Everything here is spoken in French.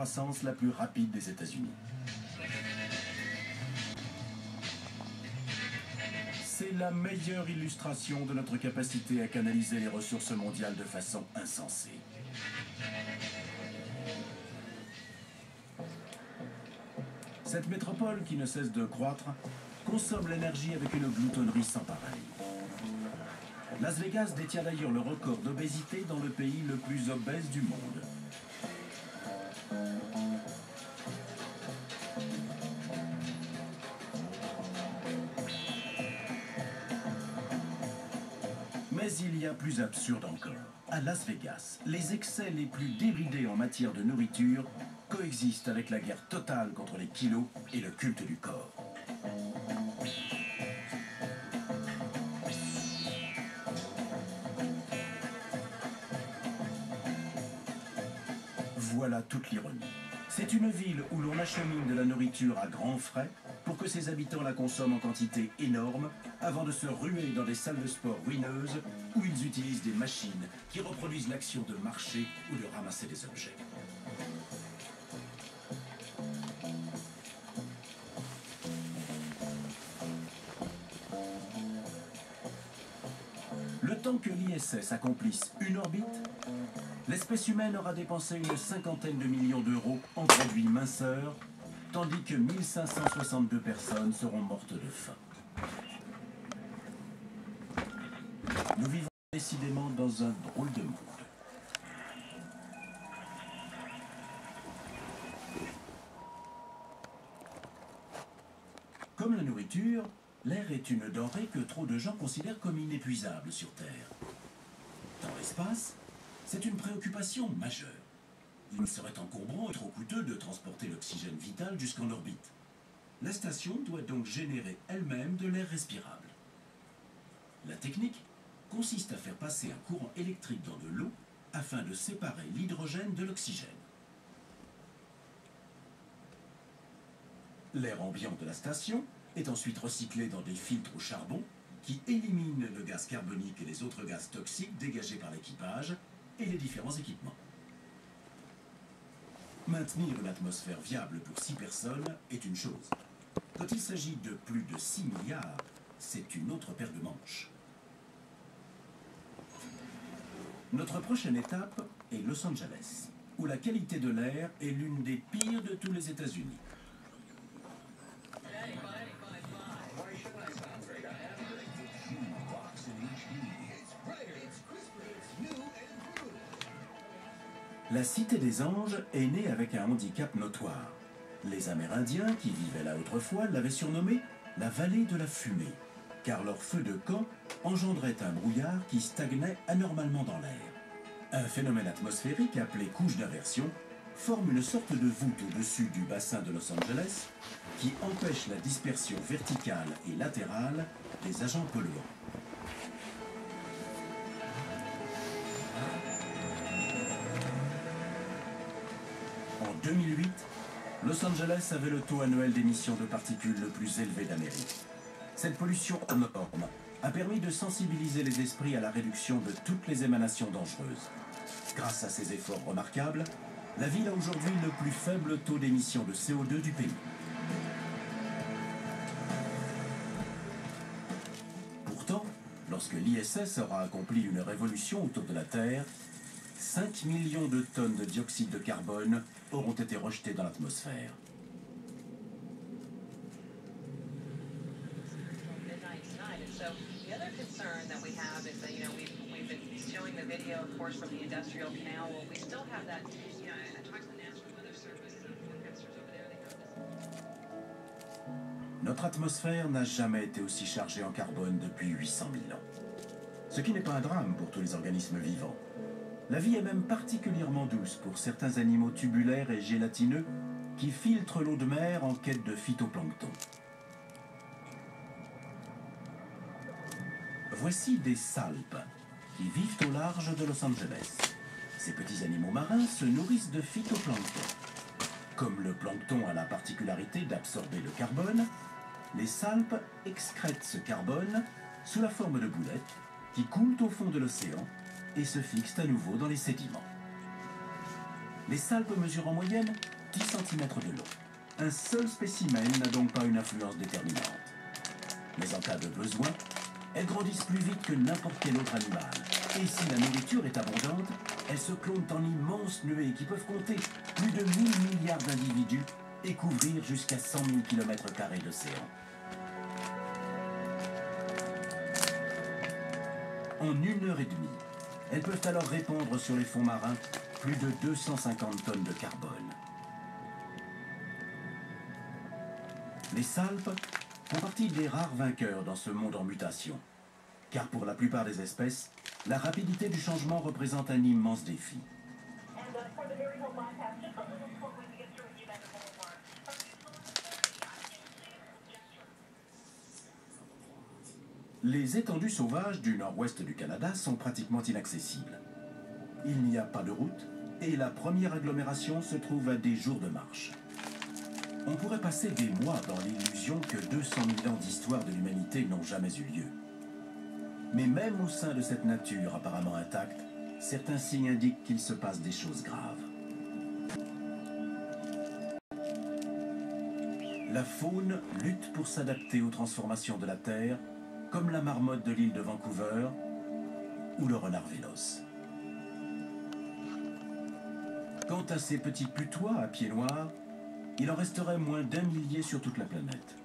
croissance la plus rapide des États-Unis. C'est la meilleure illustration de notre capacité à canaliser les ressources mondiales de façon insensée. Cette métropole, qui ne cesse de croître, consomme l'énergie avec une gloutonnerie sans pareil. Las Vegas détient d'ailleurs le record d'obésité dans le pays le plus obèse du monde. Mais il y a plus absurde encore. À Las Vegas, les excès les plus déridés en matière de nourriture coexistent avec la guerre totale contre les kilos et le culte du corps. Voilà toute l'ironie. C'est une ville où l'on achemine de la nourriture à grands frais pour que ses habitants la consomment en quantité énorme avant de se ruer dans des salles de sport ruineuses où ils utilisent des machines qui reproduisent l'action de marcher ou de ramasser des objets. Le temps que l'ISS accomplisse une orbite, l'espèce humaine aura dépensé une cinquantaine de millions d'euros en produits minceurs, tandis que 1562 personnes seront mortes de faim. Nous vivons décidément dans un drôle de monde. Comme la nourriture, l'air est une denrée que trop de gens considèrent comme inépuisable sur Terre. Dans l'espace, c'est une préoccupation majeure. Il serait encombrant et trop coûteux de transporter l'oxygène vital jusqu'en orbite. La station doit donc générer elle-même de l'air respirable. La technique consiste à faire passer un courant électrique dans de l'eau afin de séparer l'hydrogène de l'oxygène. L'air ambiant de la station est ensuite recyclé dans des filtres au charbon qui éliminent le gaz carbonique et les autres gaz toxiques dégagés par l'équipage et les différents équipements. Maintenir une atmosphère viable pour 6 personnes est une chose. Quand il s'agit de plus de 6 milliards, c'est une autre paire de manches. Notre prochaine étape est Los Angeles, où la qualité de l'air est l'une des pires de tous les États-Unis. La Cité des Anges est née avec un handicap notoire. Les Amérindiens, qui vivaient là autrefois, l'avaient surnommée la vallée de la fumée, car leur feu de camp engendrait un brouillard qui stagnait anormalement dans l'air. Un phénomène atmosphérique appelé couche d'inversion forme une sorte de voûte au-dessus du bassin de Los Angeles qui empêche la dispersion verticale et latérale des agents polluants. En 2008, Los Angeles avait le taux annuel d'émissions de particules le plus élevé d'Amérique. Cette pollution énorme a permis de sensibiliser les esprits à la réduction de toutes les émanations dangereuses. Grâce à ces efforts remarquables, la ville a aujourd'hui le plus faible taux d'émission de CO2 du pays. Pourtant, lorsque l'ISS aura accompli une révolution autour de la Terre, 5 millions de tonnes de dioxyde de carbone auront été rejetées dans l'atmosphère. Notre atmosphère n'a jamais été aussi chargée en carbone depuis 800 000 ans. Ce qui n'est pas un drame pour tous les organismes vivants. La vie est même particulièrement douce pour certains animaux tubulaires et gélatineux qui filtrent l'eau de mer en quête de phytoplancton. Voici des salpes qui vivent au large de Los Angeles. Ces petits animaux marins se nourrissent de phytoplancton. Comme le plancton a la particularité d'absorber le carbone, les salpes excrètent ce carbone sous la forme de boulettes qui coulent au fond de l'océan et se fixent à nouveau dans les sédiments. Les salpes mesurent en moyenne 10 cm de long. Un seul spécimen n'a donc pas une influence déterminante. Mais en cas de besoin, elles grandissent plus vite que n'importe quel autre animal. Et si la nourriture est abondante, elles se clonent en immenses nuées qui peuvent compter plus de 1000 milliards d'individus et couvrir jusqu'à 100 000 km² d'océan. En 1 heure et demie, elles peuvent alors répandre sur les fonds marins plus de 250 tonnes de carbone. Les salpes font partie des rares vainqueurs dans ce monde en mutation. Car pour la plupart des espèces, la rapidité du changement représente un immense défi. Les étendues sauvages du nord-ouest du Canada sont pratiquement inaccessibles. Il n'y a pas de route et la première agglomération se trouve à des jours de marche. On pourrait passer des mois dans l'illusion que 200 000 ans d'histoire de l'humanité n'ont jamais eu lieu. Mais même au sein de cette nature apparemment intacte, certains signes indiquent qu'il se passe des choses graves. La faune lutte pour s'adapter aux transformations de la Terre, comme la marmotte de l'île de Vancouver ou le renard véloce. Quant à ces petits putois à pieds noirs, il en resterait moins d'1 millier sur toute la planète.